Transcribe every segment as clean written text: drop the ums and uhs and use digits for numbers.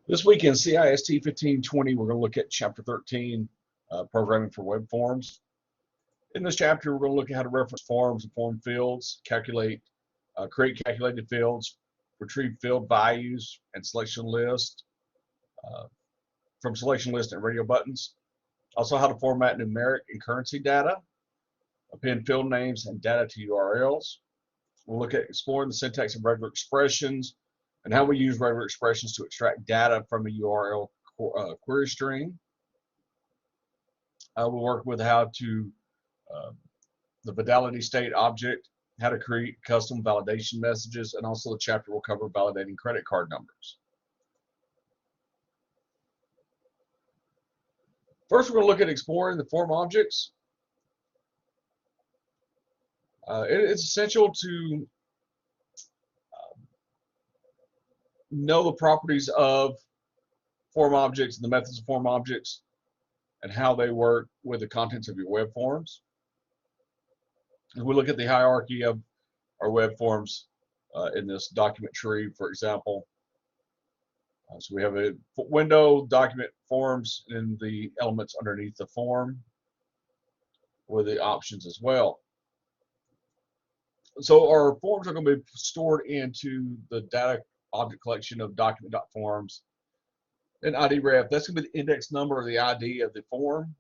This week in CIST 1520, we're going to look at Chapter 13, Programming for Web Forms. In this chapter, we're going to look at how to reference forms and form fields, create calculated fields, retrieve field values and selection list from selection list and radio buttons. Also, how to format numeric and currency data, append field names and data to URLs. We'll look at exploring the syntax of regular expressions and how we use regular expressions to extract data from a URL query string. We'll work with how to the validity state object, how to create custom validation messages, and also the chapter will cover validating credit card numbers. First, we're going to look at exploring the form objects. It's essential to know the properties of form objects and the methods of form objects and how they work with the contents of your web forms. As we look at the hierarchy of our web forms in this document tree, for example, so we have a window, document, forms, and the elements underneath the form with the options as well. So our forms are going to be stored into the data object collection of document.forms and ID ref. That's going to be the index number or the ID of the form.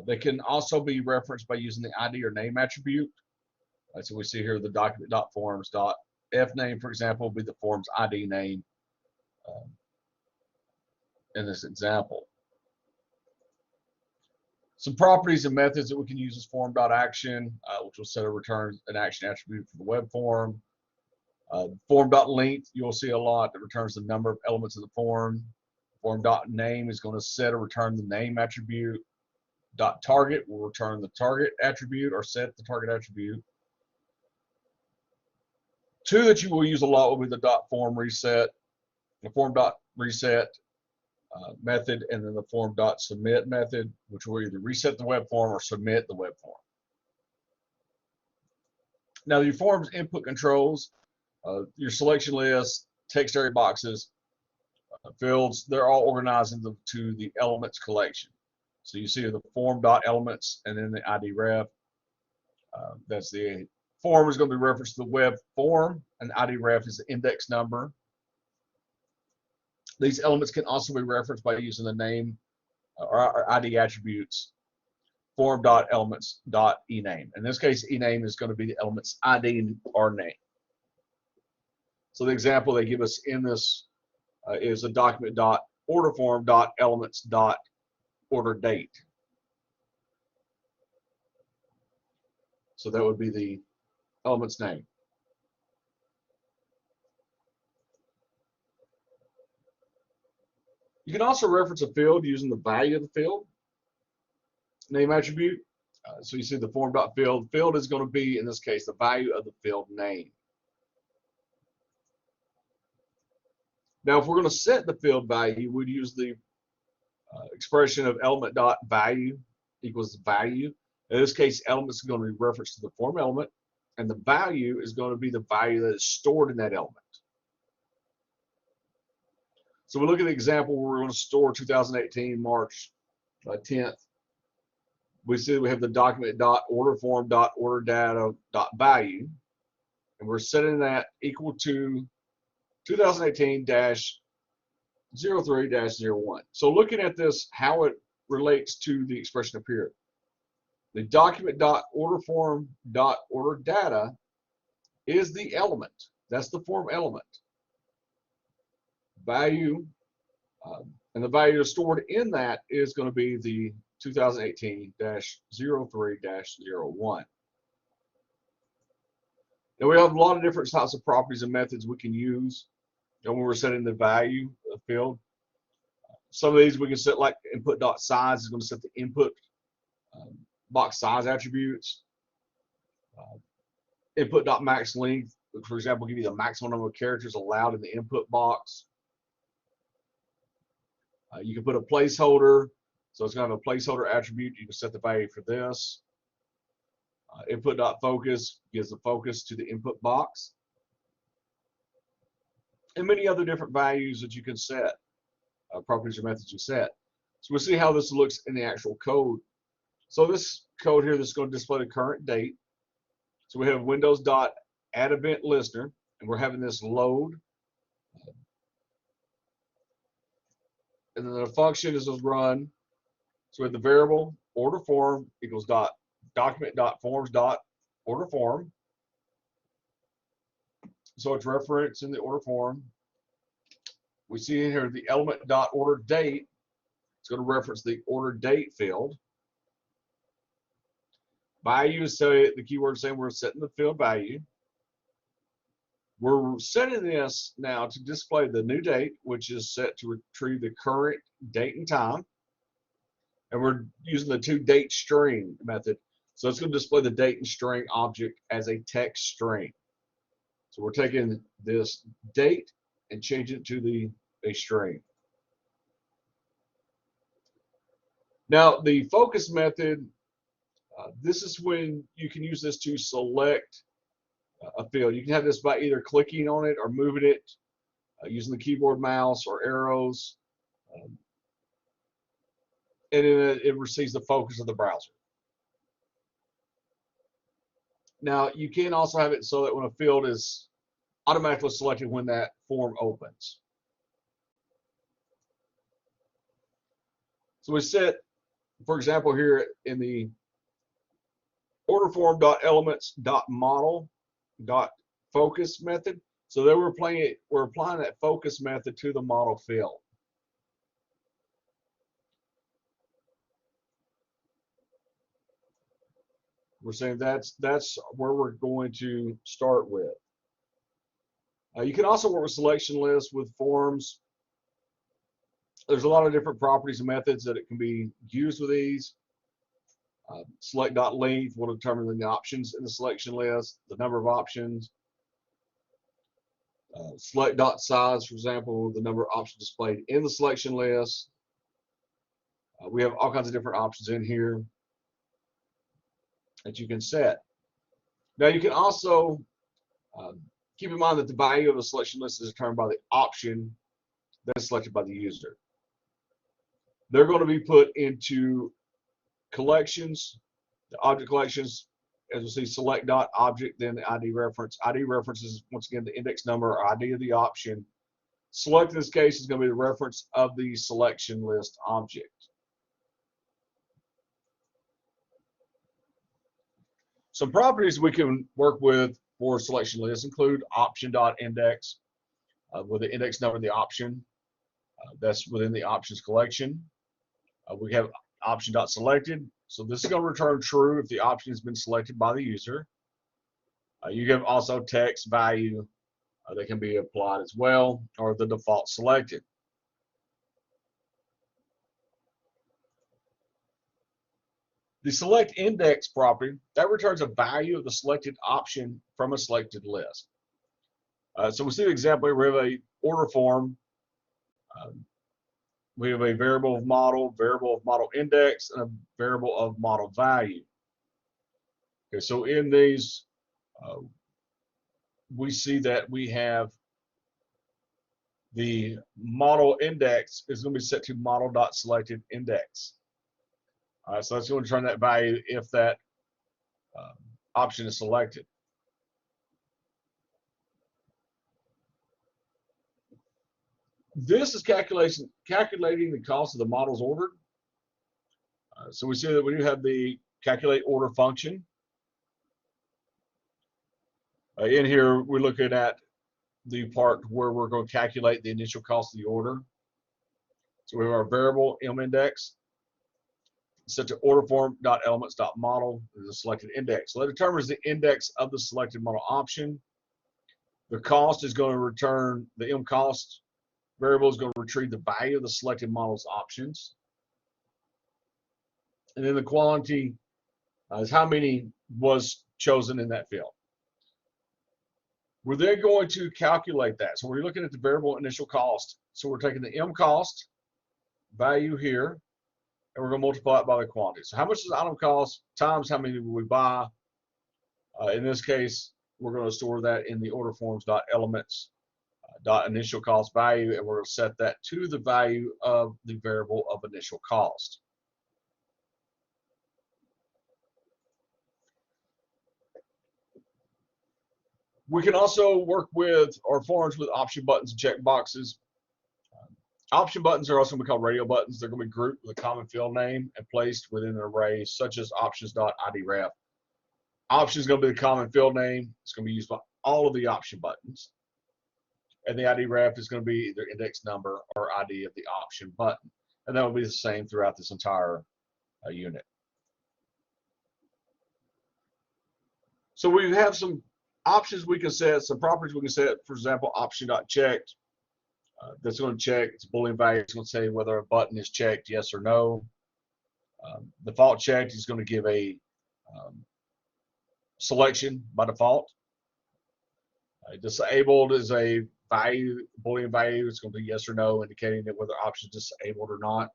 They can also be referenced by using the ID or name attribute. So we see here the document.forms.f name, for example, will be the form's ID name in this example. Some properties and methods that we can use is form.action, which will set or return an action attribute for the web form. Form.length, you'll see a lot that returns the number of elements of the form. Form.name is going to set or return the name attribute. .target will return the target attribute or set the target attribute. Two that you will use a lot will be the .form reset, the form.reset method, and then the form.submit method, which will either reset the web form or submit the web form. Now, your form's input controls, your selection list, text area boxes, fields, they're all organized into the elements collection. So you see the form.elements and then the ID ref. That's the form is going to be referenced to the web form, and ID ref is the index number. These elements can also be referenced by using the name or ID attributes, form.elements.ename. In this case, ename is going to be the element's ID or name. So the example they give us in this is a document.orderform.elements.orderDate. So that would be the element's name. You can also reference a field using the value of the field name attribute. So you see the form.field. Field is going to be, in this case, the value of the field name. Now, if we're going to set the field value, we'd use the expression of element.value equals value. In this case, element is going to be referenced to the form element, and the value is going to be the value that is stored in that element. So we look at the example where we're going to store 2018 March 10th. We see we have the document.orderform.orderdata.value, and we're setting that equal to 2018-03-01. So looking at this, how it relates to the expression up here. The document.orderform.orderdata is the element. That's the form element. Value, and the value stored in that is going to be the 2018-03-01. Now we have a lot of different types of properties and methods we can use when we're setting the value of the field. Some of these we can set, like input.size is going to set the input box size attributes. Input.maxLength, for example, give you the maximum number of characters allowed in the input box. You can put a placeholder, so it's going to have a placeholder attribute. You can set the value for this. Input.focus gives the focus to the input box. And many other different values that you can set. properties or methods you set. So we'll see how this looks in the actual code. So this code here, this is going to display the current date. So we have Windows.add event listener, and we're having this load. And then the function is run. So we have the variable order form equals document.forms.order form. So it's referenced in the order form. We see in here the element.order date. It's going to reference the order date field. Value is the keyword saying we're setting the field value. We're setting this now to display the new date, which is set to retrieve the current date and time. And we're using the toDateString method. So it's going to display the date and string object as a text string. So we're taking this date and changing it to a string. Now the focus method, this is when you can use this to select a field. You can have this by either clicking on it or moving it using the keyboard, mouse, or arrows. And then it receives the focus of the browser. Now you can also have it so that when a field is automatically selected when that form opens. So we set, for example, here in the order form.elements.model.focus method. So then we're applying that focus method to the model field. We're saying that's where we're going to start with. You can also work with selection lists with forms. There's a lot of different properties and methods that it can be used with these. Select.length will determine the options in the selection list, the number of options. Select.size, for example, the number of options displayed in the selection list. We have all kinds of different options in here that you can set. Now you can also keep in mind that the value of the selection list is determined by the option that's selected by the user. They're going to be put into collections, the object collections, as we see select.object, then the ID reference. ID reference is once again the index number or ID of the option. Select in this case is going to be the reference of the selection list object. Some properties we can work with for selection lists include option.index with the index number of the option. That's within the options collection. We have option.selected. So this is going to return true if the option has been selected by the user. You have also text value that can be applied as well, or the default selected. The select index property, that returns a value of the selected option from a selected list. So we see an example here. We have a order form. We have a variable of model index, and a variable of model value. Okay, so in these, we see that we have the model index is going to be set to model.selected index. So that's going to return that value if that option is selected. This is calculating the cost of the models ordered. So we see that we do have the calculate order function. In here, we're looking at the part where we're going to calculate the initial cost of the order. So we have our variable m-index set to order form.elements.model is a selected index. So that determines the index of the selected model option. The cost is going to return, the m-cost variable is going to retrieve the value of the selected model's options. And then the quantity is how many was chosen in that field. We're then going to calculate that. So we're looking at the variable initial cost. So we're taking the m-cost value here, and we're going to multiply it by the quantity. So how much does the item cost times how many will we buy? In this case, we're going to store that in the order forms.elements dot initial cost value, and we're going to set that to the value of the variable of initial cost. We can also work with our forms with option buttons and check boxes. Option buttons are also going to be called radio buttons. They're going to be grouped with a common field name and placed within an array such as options.idref. Option is going to be the common field name. It's going to be used by all of the option buttons. And the idref is going to be either index number or ID of the option button. And that will be the same throughout this entire unit. So we have some options we can set, some properties we can set. For example, option.checked. That's going to check, it's a Boolean value. It's going to say whether a button is checked, yes or no. Default checked is going to give a selection by default. Disabled is a value, Boolean value. It's going to be yes or no, indicating that whether option is disabled or not.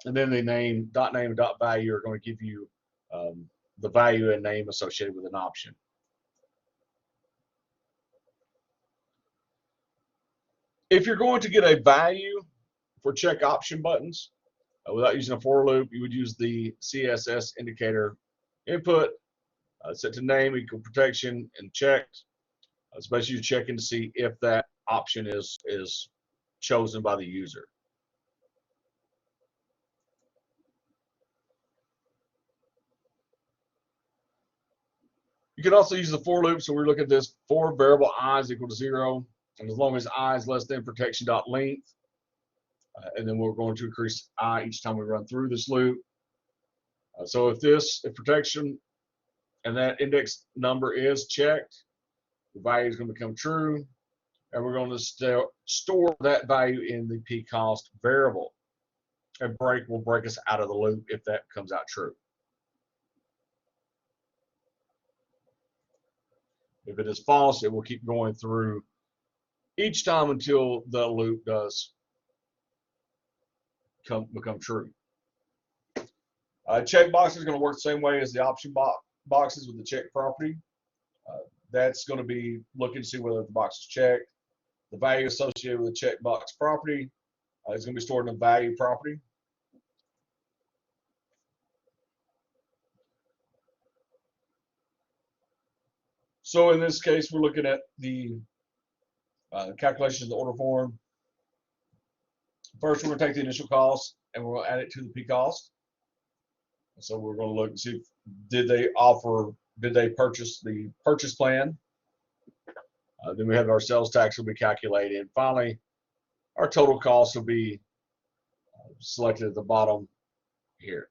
And then the name, .name, and .value are going to give you the value and name associated with an option. If you're going to get a value for check option buttons without using a for loop, you would use the CSS indicator input set to name equal protection and checked. Especially you're checking to see if that option is chosen by the user. You can also use the for loop. So we look at this for variable I is equal to 0. And as long as I is less than protection.length, and then we're going to increase I each time we run through this loop. So if protection and that index number is checked, the value is going to become true, and we're going to store that value in the pcost variable. And break will break us out of the loop if that comes out true. If it is false, it will keep going through each time until the loop does become true. Checkbox is going to work the same way as the option boxes with the check property. That's going to be looking to see whether the box is checked. The value associated with the checkbox property is going to be stored in the value property. So in this case, we're looking at the calculation of the order form. First, we're going to take the initial cost and we're going to add it to the pcost. So we're going to look and see, did they purchase the purchase plan? Then we have our sales tax will be calculated. And finally, our total cost will be selected at the bottom here.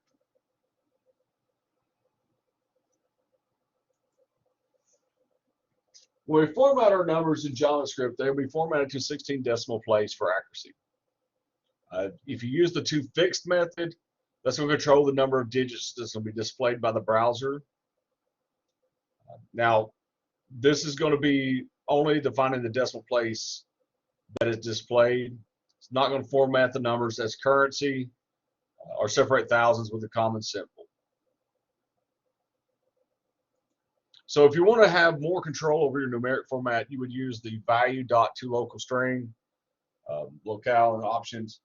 When we format our numbers in JavaScript, they'll be formatted to 16 decimal place for accuracy. If you use the toFixed method, that's going to control the number of digits that's going to be displayed by the browser. Now, this is going to be only defining the decimal place that is displayed. It's not going to format the numbers as currency or separate thousands with a common symbol. So if you want to have more control over your numeric format, you would use the value.toLocalString, locale and options.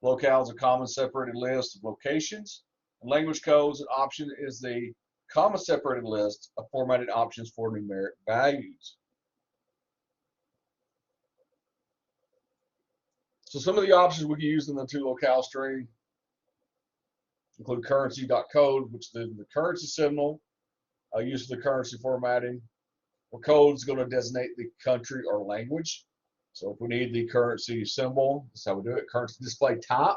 Locale is a common separated list of locations. And language codes and option is the common separated list of formatted options for numeric values. So some of the options we can use in the toLocale string include currency.code, which is the currency symbol used for the currency formatting. Where code is going to designate the country or language. So if we need the currency symbol, that's how we do it. Currency display type.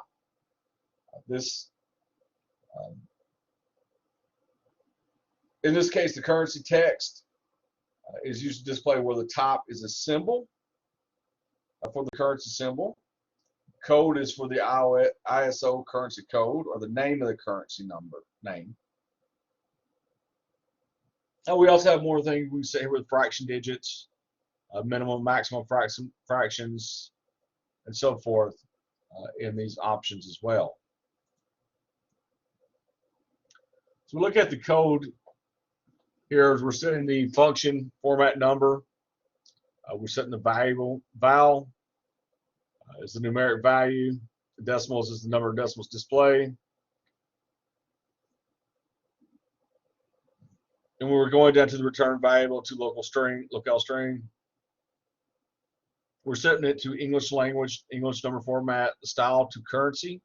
In this case, the currency text is used to display where the type is a symbol for the currency symbol. Code is for the ISO currency code or the name of the currency name. And we also have more things we say here with fraction digits, minimum, maximum fractions, and so forth in these options as well. So we look at the code here as we're setting the function format number. We're setting the val is the numeric value. The decimals is the number of decimals displayed. And we're going down to the return variable to locale string. We're setting it to English language, English number format, the style to currency,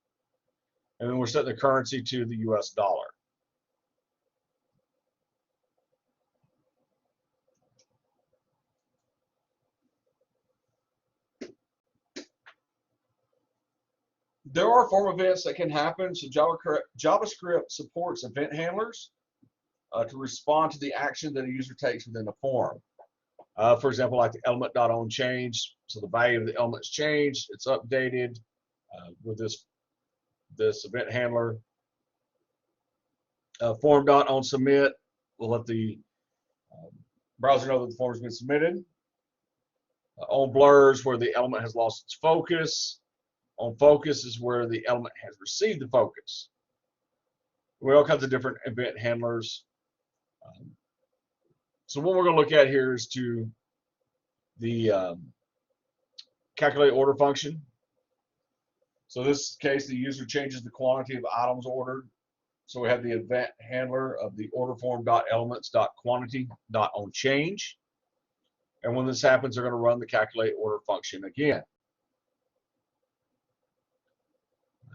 and then we're setting the currency to the US dollar. There are form events that can happen, so JavaScript supports event handlers to respond to the action that a user takes within the form. For example, like the element.onChange, so the value of the element's changed, it's updated with this event handler. Form.onSubmit will let the browser know that the form has been submitted. OnBlurs, where the element has lost its focus. OnFocus is where the element has received the focus. We have all kinds of different event handlers. So what we're going to look at here is to the calculate order function. So in this case, the user changes the quantity of items ordered. So we have the event handler of the order form.elements.quantity.onChange. And when this happens, they're going to run the calculate order function again.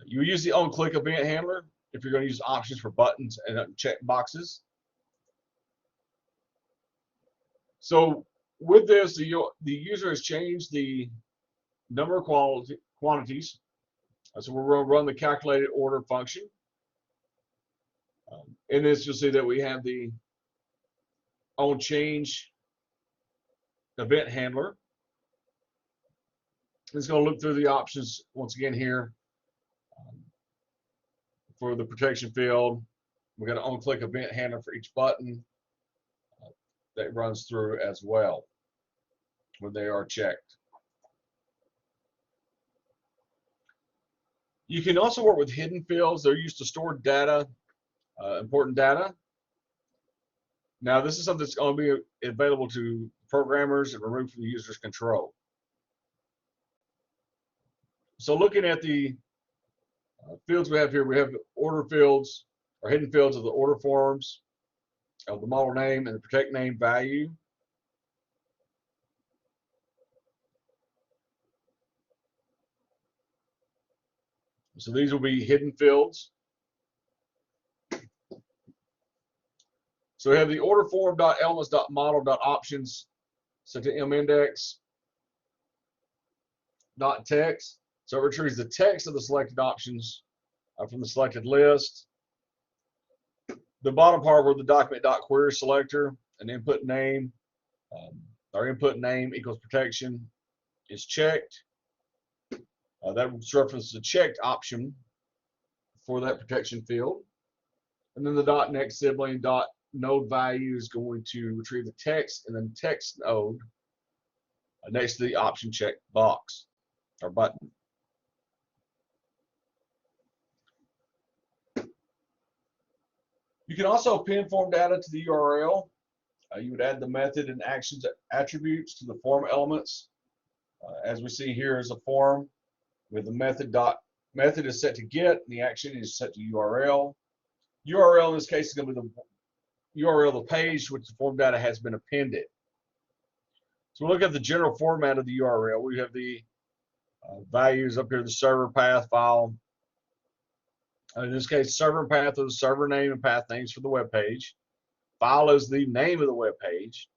You use the onClick event handler if you're going to use options for buttons and check boxes. So with this, the user has changed the number of quantities. So we're going to run the calculated order function. In this, you'll see that we have the onChange event handler. It's going to look through the options once again here. For the protection field, we've got an onClick event handler for each button that runs through as well when they are checked. You can also work with hidden fields. They're used to store data, important data. Now, this is something that's going to be available to programmers and removed from the user's control. So looking at the fields we have here, we have order fields or hidden fields of the order forms, of the model name, and the protect name value. So these will be hidden fields. So we have the order form.elements.model.options set to mindex.text. So it retrieves the text of the selected options from the selected list. The bottom part where the document.query selector and input name, our input name equals protection is checked. That references the checked option for that protection field. And then the .next sibling .node value is going to retrieve the text and then text node next to the option check box or button. You can also append form data to the URL. You would add the method and actions attributes to the form elements. As we see here is a form with the method is set to get, and the action is set to URL. URL in this case is going to be the URL of the page which the form data has been appended. So we look at the general format of the URL. We have the values up here, the server path file. In this case, server path is the server name and path names for the web page. File is the name of the web page.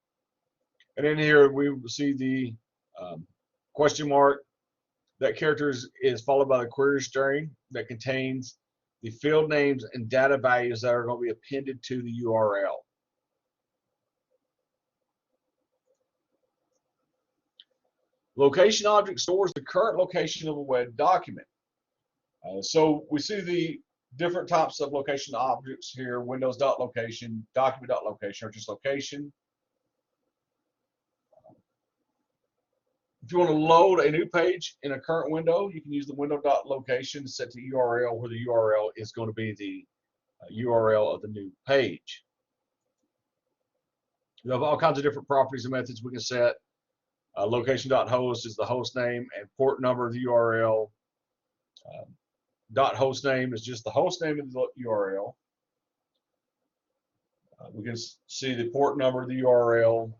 And in here we will see the question mark. That character is followed by the query string that contains the field names and data values that are going to be appended to the URL. Location object stores the current location of a web document. So we see the different types of location objects here: windows.location, document.location, or just location. If you want to load a new page in a current window, you can use the window.location set to URL, where the URL is going to be the URL of the new page. We have all kinds of different properties and methods we can set Location.host is the host name and port number of the URL. .host name is just the host name of the URL. We can see the port number of the URL,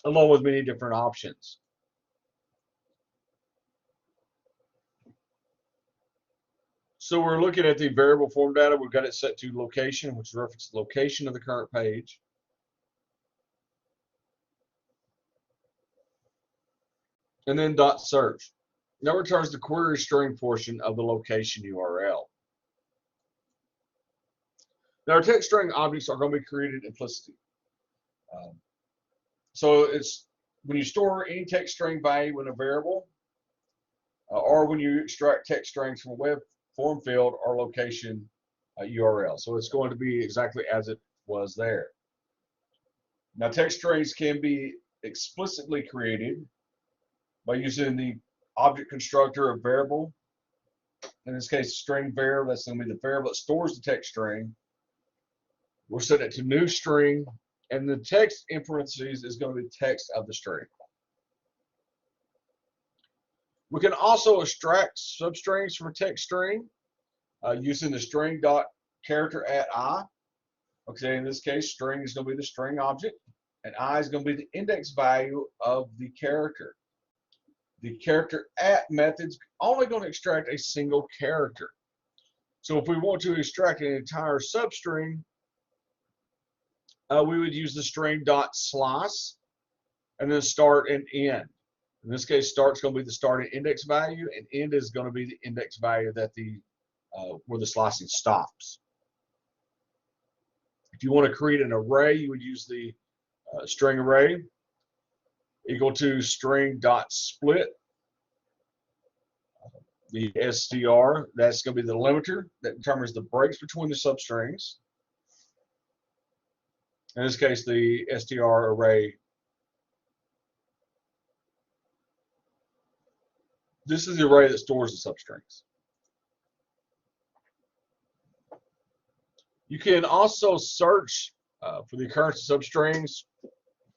along with many different options. So we're looking at the variable form data. We've got it set to location, which references the location of the current page. And then .search. That returns the query string portion of the location URL. Now, our text string objects are going to be created implicitly. So it's when you store any text string value in a variable, or when you extract text strings from a web form field or location URL. So it's going to be exactly as it was there. Now, text strings can be explicitly created by using the object constructor of variable. In this case, string var, that's going to be the variable that stores the text string. We're setting it to new string, and the text in parentheses is going to be text of the string. We can also extract substrings from a text string using the string.character@I. Okay, in this case, string is going to be the string object, and I is going to be the index value of the character. The character@ method's only going to extract a single character. So if we want to extract an entire substring, we would use the string.slice and then start and end. In this case, start is going to be the starting index value, and end is going to be the index value that where the slicing stops. If you want to create an array, you would use the string array equal to string.split. The str, that's going to be the limiter that determines the breaks between the substrings. In this case, the str array. This is the array that stores the substrings. You can also search for the occurrence of substrings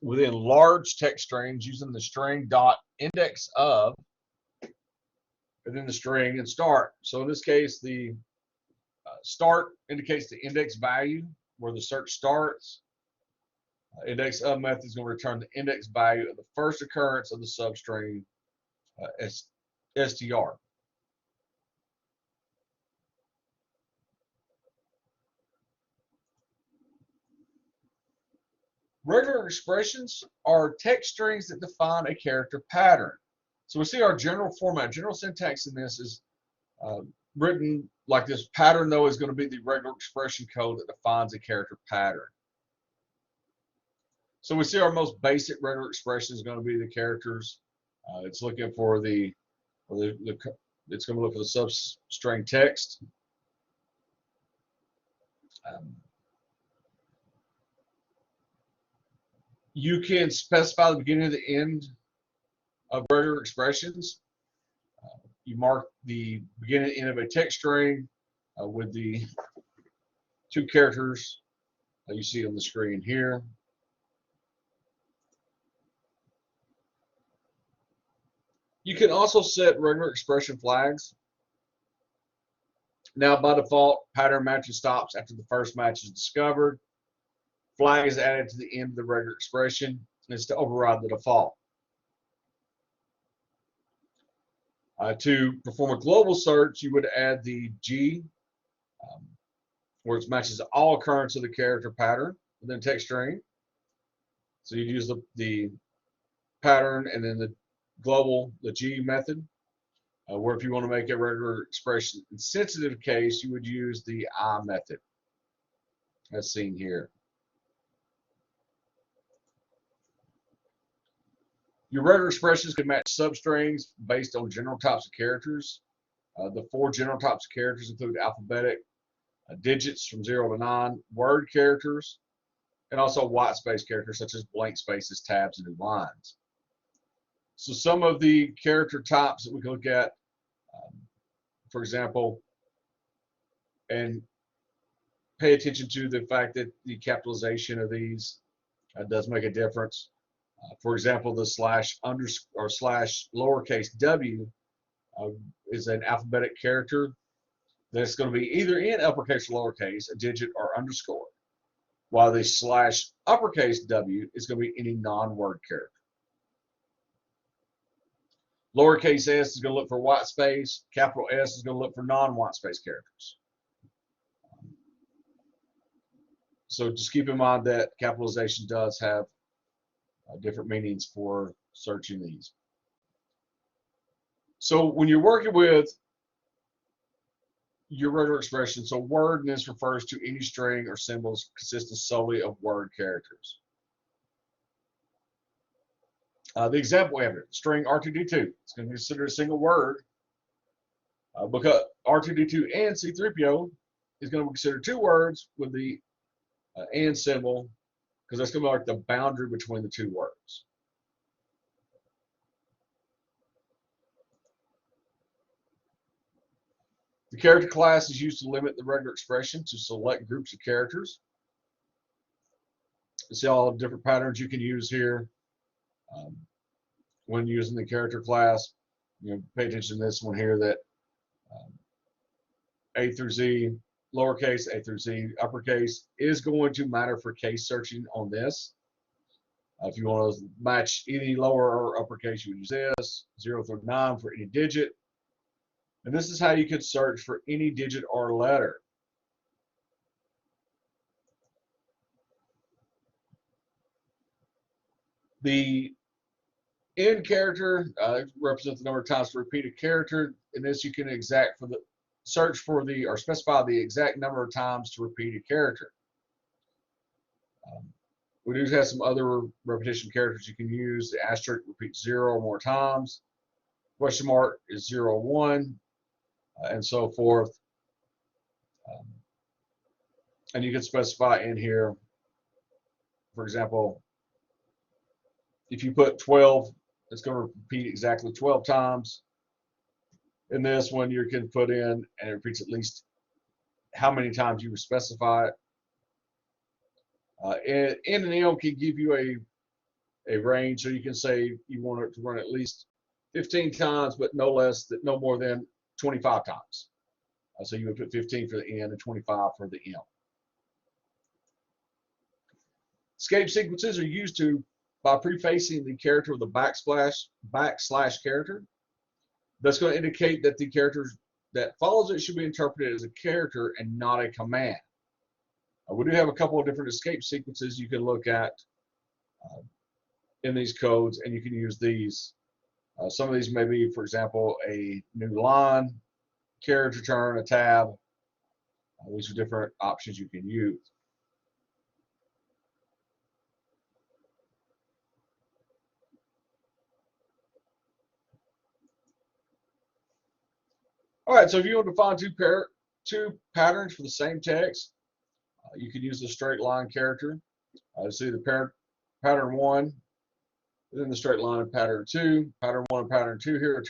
within large text strings using the string.indexOf and then the string and start. So in this case, the start indicates the index value where the search starts. IndexOf method is going to return the index value of the first occurrence of the substring str. Regular expressions are text strings that define a character pattern. So we see our general format, general syntax in this is written like this. Pattern, though, is going to be the regular expression code that defines a character pattern. So we see our most basic regular expression is going to be the characters. It's looking for it's going to look for the substring text. You can specify the beginning and the end of regular expressions. You mark the beginning and end of a text string with the two characters that you see on the screen here. You can also set regular expression flags. Now, by default, pattern matching stops after the first match is discovered. Flag is added to the end of the regular expression, and it's to override the default. To perform a global search, you would add the G, where it matches all occurrence of the character pattern within text string. So you use the pattern and then the global, the G method, where if you want to make a regular expression in sensitive case, you would use the I method, as seen here. Your regular expressions can match substrings based on general types of characters. The 4 general types of characters include alphabetic, digits from 0 to 9, word characters, and also white space characters such as blank spaces, tabs, and new lines. So some of the character types that we can look at, for example, and pay attention to the fact that the capitalization of these does make a difference. For example, the slash underscore or slash lowercase w is an alphabetic character that's going to be either in uppercase or lowercase, a digit, or underscore, while the slash uppercase w is going to be any non-word character. Lowercase s is going to look for white space. Capital S is going to look for non-white space characters. So just keep in mind that capitalization does have different meanings for searching these. So when you're working with your regular expression, so wordness refers to any string or symbols consisting solely of word characters. The example we have here, string R2D2, it's going to be considered a single word because R2D2 and C3PO is going to be considered two words with the and symbol, because that's going to be like the boundary between the two words. The character class is used to limit the regular expression to select groups of characters. You see all the different patterns you can use here when using the character class. Pay attention to this one here, that A through Z, lowercase, A through Z, uppercase, is going to matter for case searching on this. If you want to match any lower or uppercase, you would use this, 0 through 9 for any digit. And this is how you could search for any digit or letter. The end character represents the number of times to repeat a character. In this, you can search for or specify the exact number of times to repeat a character. We do have some other repetition characters you can use. The asterisk repeats 0 or more times. Question mark is 0, 1, and so forth. And you can specify in here, for example, if you put 12, it's going to repeat exactly 12 times. In this one, you can put in, and it repeats at least how many times you would specify it. N and M can give you a range, so you can say you want it to run at least 15 times, but no more than 25 times. So you would put 15 for the N and 25 for the M. Escape sequences are used by prefacing the character with a backslash character. That's going to indicate that the character that follows it should be interpreted as a character and not a command. We do have a couple of different escape sequences you can look at in these codes, and you can use these. Some of these may be, for example, a new line, character turn, a tab. These are different options you can use. All right, so if you want to find two patterns for the same text, you can use the straight line character. See the pattern 1, and then the straight line of pattern 2. Pattern 1 and pattern 2 here are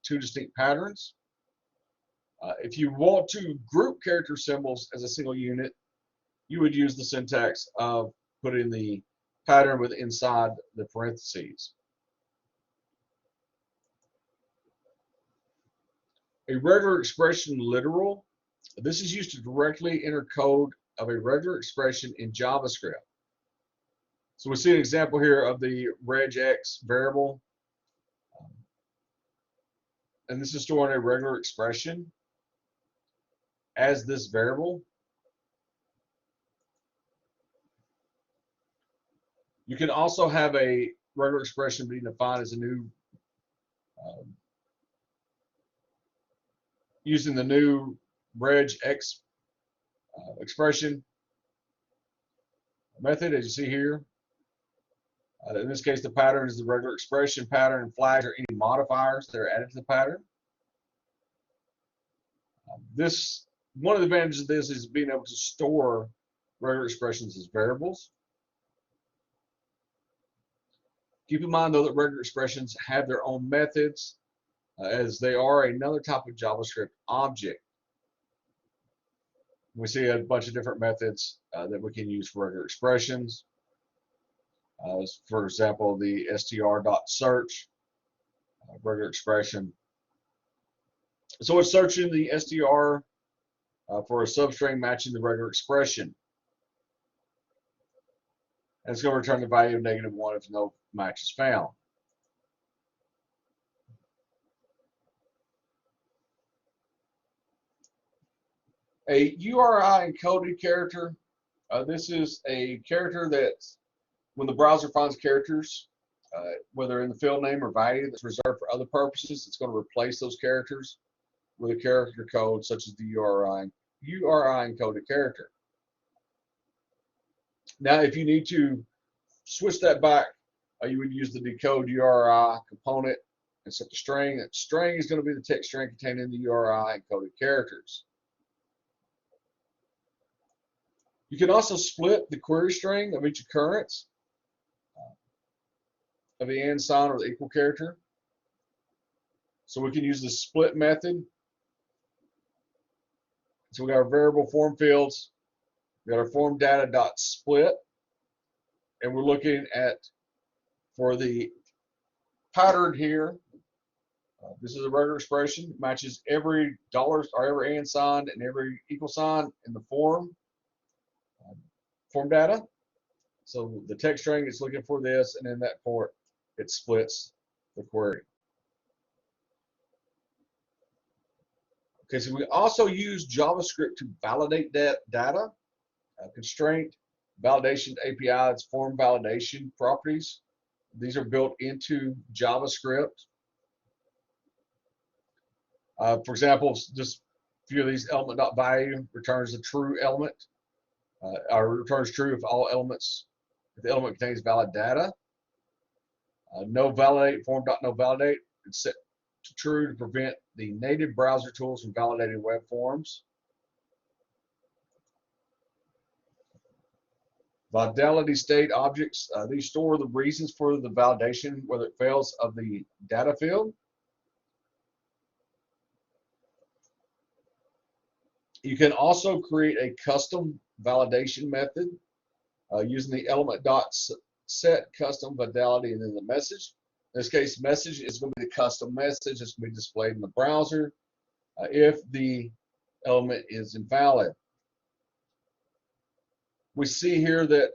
two distinct patterns. If you want to group character symbols as a single unit, you would use the syntax of putting the pattern inside the parentheses. A regular expression literal. This is used to directly enter code of a regular expression in JavaScript. So we see an example here of the regex variable. And this is storing a regular expression as this variable. You can also have a regular expression being defined as a new using the new regex expression method, as you see here. In this case, the pattern is the regular expression pattern, and flags are any modifiers that are added to the pattern. One of the advantages of this is being able to store regular expressions as variables. Keep in mind, though, that regular expressions have their own methods, as they are another type of JavaScript object. We see a bunch of different methods that we can use for regular expressions. For example, the str.search, regular expression. So it's searching the str for a substring matching the regular expression. And it's going to return the value of -1 if no match is found. A URI encoded character. This is a character that, when the browser finds characters, whether in the field name or value that's reserved for other purposes, it's going to replace those characters with a character code such as the URI encoded character. Now, if you need to switch that back, you would use the decode URI component and set the string. That string is going to be the text string containing the URI encoded characters. You can also split the query string of each occurrence of the and sign or the equal character. So we can use the split method. So we got our variable form fields, we got our form data dot split, and we're looking at, for the pattern here, this is a regular expression, matches every dollar or every and sign and every equal sign in the form data. So the text string is looking for this, and in that port it splits the query. Okay, so we also use JavaScript to validate that data. Constraint validation API, it's form validation properties. These are built into JavaScript. For example, just a few of these, element.value returns a true element, or returns true if all elements, if the element contains valid data. No validate, form.no validate, it's set to true to prevent the native browser tools from validating web forms. Validity state objects, these store the reasons for the validation, whether it fails, of the data field. You can also create a custom validation method using the element.set custom validity and then the message. In this case, message is going to be the custom message. It's going to be displayed in the browser if the element is invalid. We see here that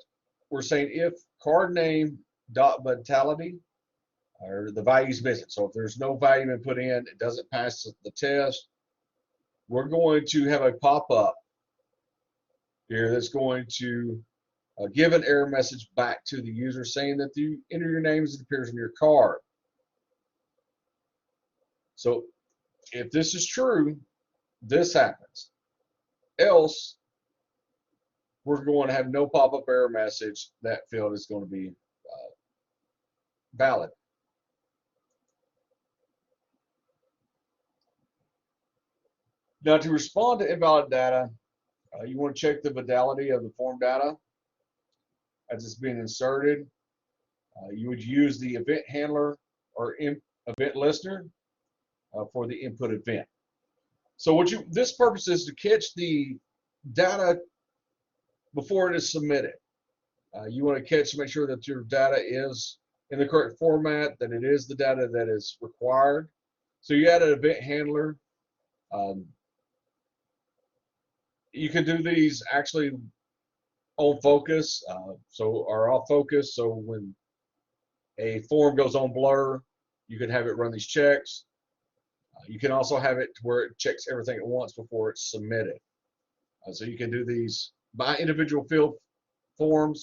we're saying if card name dot vitality, or the value is missing. So if there's no value been put in, it doesn't pass the test. We're going to have a pop-up here that's going to give an error message back to the user saying that you enter your name as it appears on your card. So if this is true, this happens. Else, we're going to have no pop-up error message. That field is going to be valid. Now, to respond to invalid data, you want to check the validity of the form data as it's being inserted. You would use the event handler or event listener for the input event. So this purpose is to catch the data before it is submitted. You want to catch to make sure that your data is in the correct format, that it is the data that is required. So you add an event handler. You can do these actually on focus, or off focus. So when a form goes on blur, you can have it run these checks. You can also have it where it checks everything at once before it's submitted. So you can do these by individual form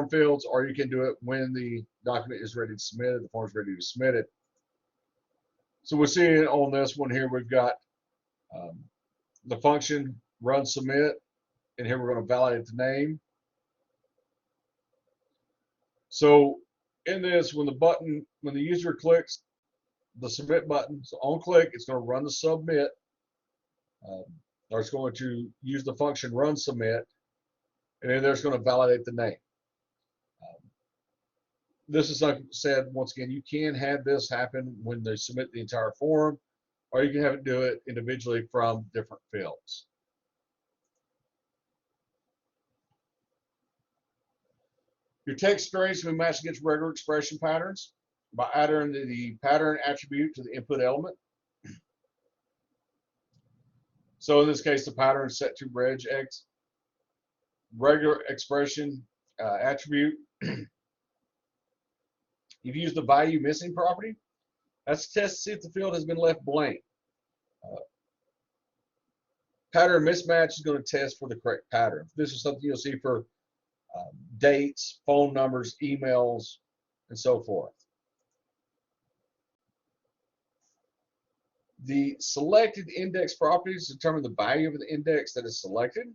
fields, or you can do it when the document is ready to submit it, the form is ready to submit it. So we're seeing on this one here, we've got the function run submit, and here we're going to validate the name. So in this, when the user clicks the submit button, so on click, it's going to run the submit, or it's going to use the function run submit, and then there's going to validate the name. This is like I said, once again, you can have this happen when they submit the entire form, or you can have it do it individually from different fields. Your text strings will be matched against regular expression patterns by adding the pattern attribute to the input element. So in this case, the pattern is set to regex regular expression attribute. You've used the value missing property. That's to test to see if the field has been left blank. Pattern mismatch is going to test for the correct pattern. This is something you'll see for dates, phone numbers, emails, and so forth. The selected index properties determine the value of the index that is selected.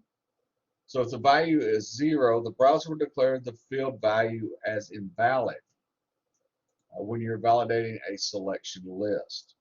So if the value is 0, the browser will declare the field value as invalid when you're validating a selection list.